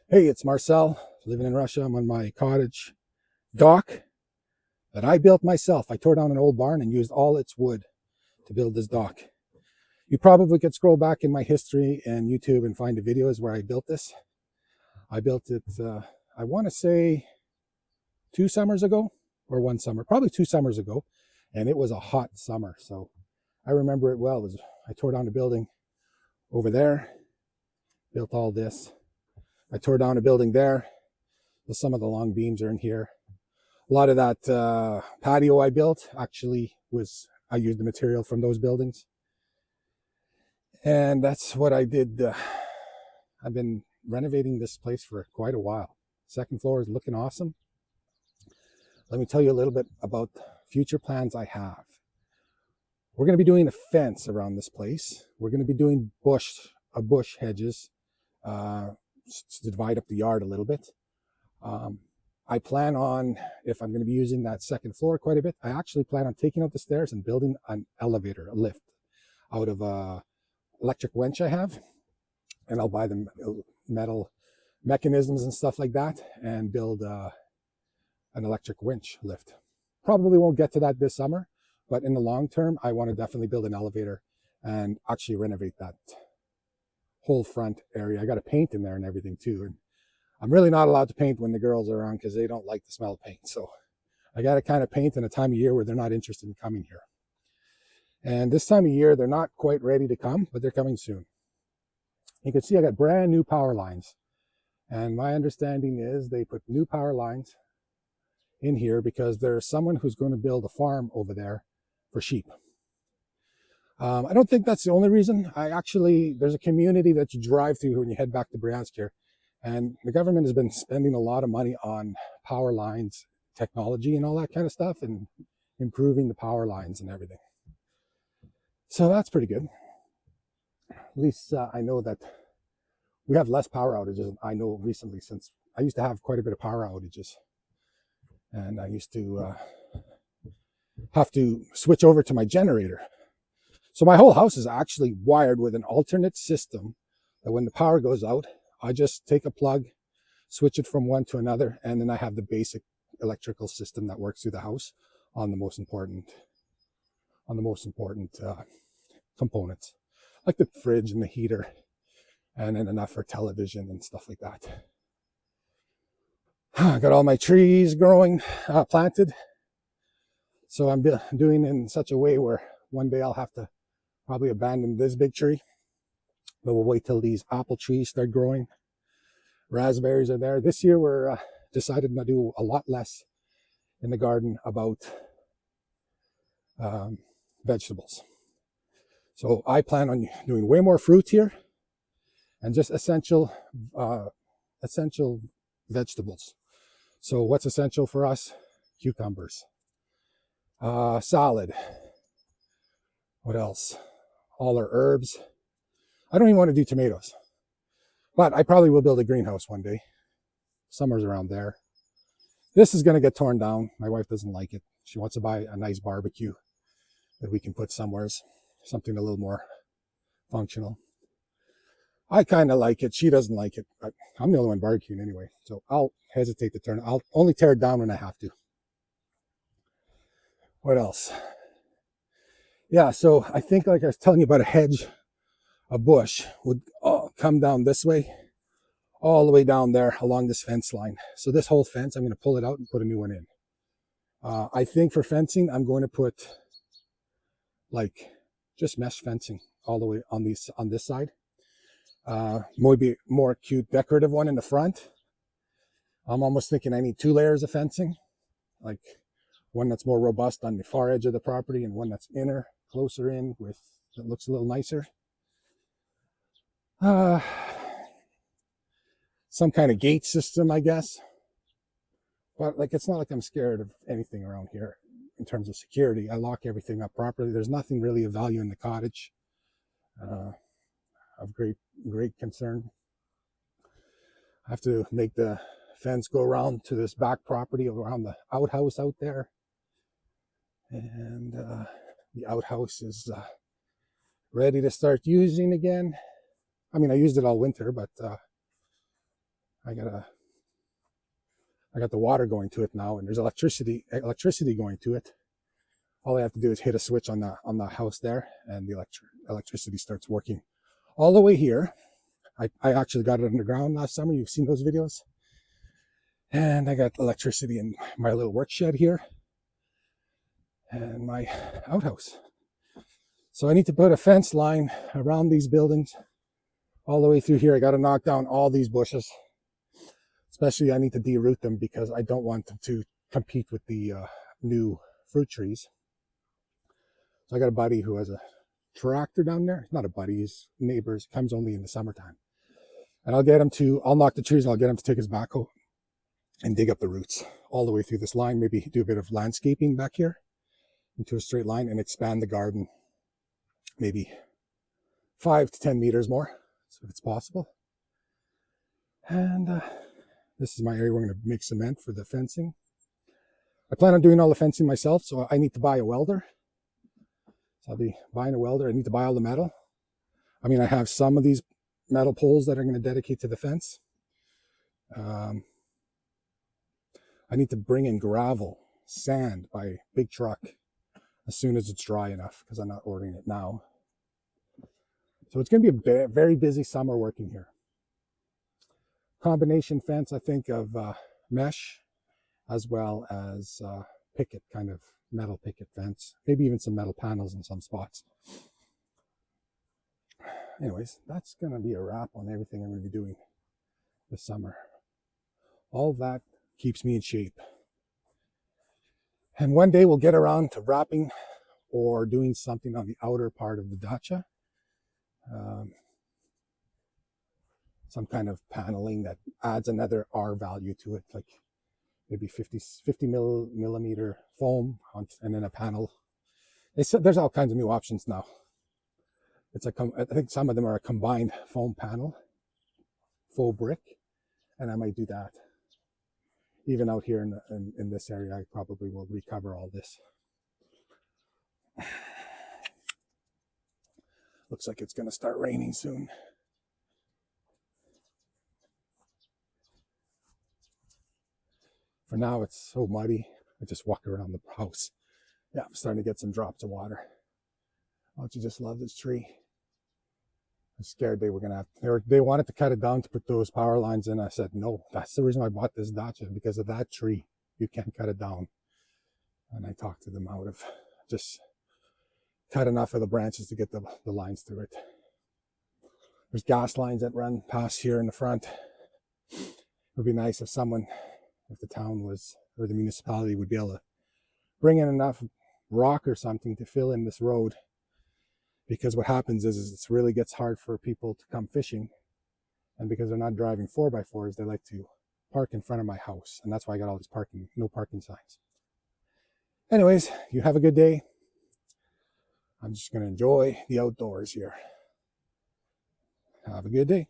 Hey, it's Marcel, living in Russia. I'm on my cottage dock that I built myself. I tore down an old barn and used all its wood to build this dock. You probably could scroll back in my history and YouTube and find the videos where I built this. I built it, I want to say 2 summers ago, or one summer, probably 2 summers ago. And it was a hot summer. So I remember it well. I tore down a building over there, built all this. I tore down a building there. Some of the long beams are in here. A lot of that patio I built actually I used the material from those buildings. And that's what I did. I've been renovating this place for quite a while. Second floor is looking awesome. Let me tell you a little bit about future plans I have. We're going to be doing a fence around this place. We're going to be doing bush hedges to divide up the yard a little bit. I plan on, if I'm going to be using that second floor quite a bit, I actually plan on taking out the stairs and building an elevator, a lift, out of a electric winch I have. And I'll buy the metal mechanisms and stuff like that and build an electric winch lift. Probably won't get to that this summer, but in the long term, I want to definitely build an elevator and actually renovate that whole front area. I got to paint in there and everything too. And I'm really not allowed to paint when the girls are around because they don't like the smell of paint. So I got to kind of paint in a time of year where they're not interested in coming here. And this time of year, they're not quite ready to come, but they're coming soon. You can see I got brand new power lines. And my understanding is they put new power lines in here because there's someone who's going to build a farm over there for sheep. I don't think that's the only reason. There's a community that you drive through when you head back to Bryansk here. And the government has been spending a lot of money on power lines, technology and all that kind of stuff, and improving the power lines and everything. So that's pretty good. At least I know that we have less power outages. I know recently, since I used to have quite a bit of power outages. And I used to have to switch over to my generator. So my whole house is actually wired with an alternate system that when the power goes out, I just take a plug, switch it from one to another, and then I have the basic electrical system that works through the house on the most important components, like the fridge and the heater, and then enough for television and stuff like that. I got all my trees growing, planted. So I'm doing it in such a way where one day I'll have to probably abandon this big tree. But we'll wait till these apple trees start growing. Raspberries are there. This year we're decided to do a lot less in the garden about vegetables. So I plan on doing way more fruit here and just essential vegetables. So what's essential for us? Cucumbers, salad. What else? All our herbs. I don't even want to do tomatoes, but I probably will build a greenhouse one day. Summer's around there. This is going to get torn down. My wife doesn't like it. She wants to buy a nice barbecue that we can put somewheres, something a little more functional. I kind of like it. She doesn't like it, but I'm the only one barbecuing anyway. So I'll hesitate to turn it. I'll only tear it down when I have to. What else? Yeah, so I think, like I was telling you about a bush would come down this way, all the way down there along this fence line. So this whole fence, I'm going to pull it out and put a new one in. I think for fencing, I'm going to put like just mesh fencing all the way on this side. Maybe more cute decorative one in the front. I'm almost thinking I need 2 layers of fencing, like one that's more robust on the far edge of the property and one that's closer in that looks a little nicer. Some kind of gate system, I guess. But like, it's not like I'm scared of anything around here in terms of security. I lock everything up properly. There's nothing really of value in the cottage of great concern. I have to make the fence go around to this back property around the outhouse out there. And the outhouse is ready to start using again. I mean, I used it all winter, but I got the water going to it now, and there's electricity going to it. All I have to do is hit a switch on the house there, and the electricity starts working all the way here. I actually got it underground last summer. You've seen those videos. And I got electricity in my little work shed here and my outhouse. So I need to put a fence line around these buildings all the way through here. I got to knock down all these bushes. Especially I need to deroot them because I don't want them to compete with the new fruit trees. So I got a buddy who has a tractor down there. Not a buddy, he's neighbors, comes only in the summertime. And I'll knock the trees and I'll get him to take his backhoe and dig up the roots all the way through this line. Maybe do a bit of landscaping back here into a straight line and expand the garden maybe 5 to 10 meters more, so if it's possible. And this is my area we're going to make cement for the fencing. I plan on doing all the fencing myself, so I need to buy a welder. So I'll be buying a welder. I need to buy all the metal. I mean, I have some of these metal poles that are going to dedicate to the fence. I need to bring in gravel, sand by big truck as soon as it's dry enough, because I'm not ordering it now. So it's going to be a very busy summer working here. Combination fence, I think, of mesh as well as picket, kind of metal picket fence. Maybe even some metal panels in some spots. Anyways, that's going to be a wrap on everything I'm going to be doing this summer. All that keeps me in shape. And one day we'll get around to wrapping or doing something on the outer part of the datcha. Some kind of paneling that adds another R value to it, like maybe 50 millimeter foam and then a panel. There's all kinds of new options now. I think some of them are a combined foam panel, faux brick, and I might do that. Even out here in this area, I probably will recover all this. Looks like it's going to start raining soon. For now, it's so muddy. I just walk around the house. Yeah, I'm starting to get some drops of water. Don't you just love this tree? I'm scared they were going to they wanted to cut it down to put those power lines in. I said, no, that's the reason I bought this datcha, because of that tree. You can't cut it down. And I talked to them out of just cut enough of the branches to get the lines through it. There's gas lines that run past here in the front. It would be nice if the town was, or the municipality would be able to bring in enough rock or something to fill in this road. Because what happens is it really gets hard for people to come fishing. And because they're not driving 4x4s, they like to park in front of my house. And that's why I got all these no parking signs. Anyways, you have a good day. I'm just going to enjoy the outdoors here. Have a good day.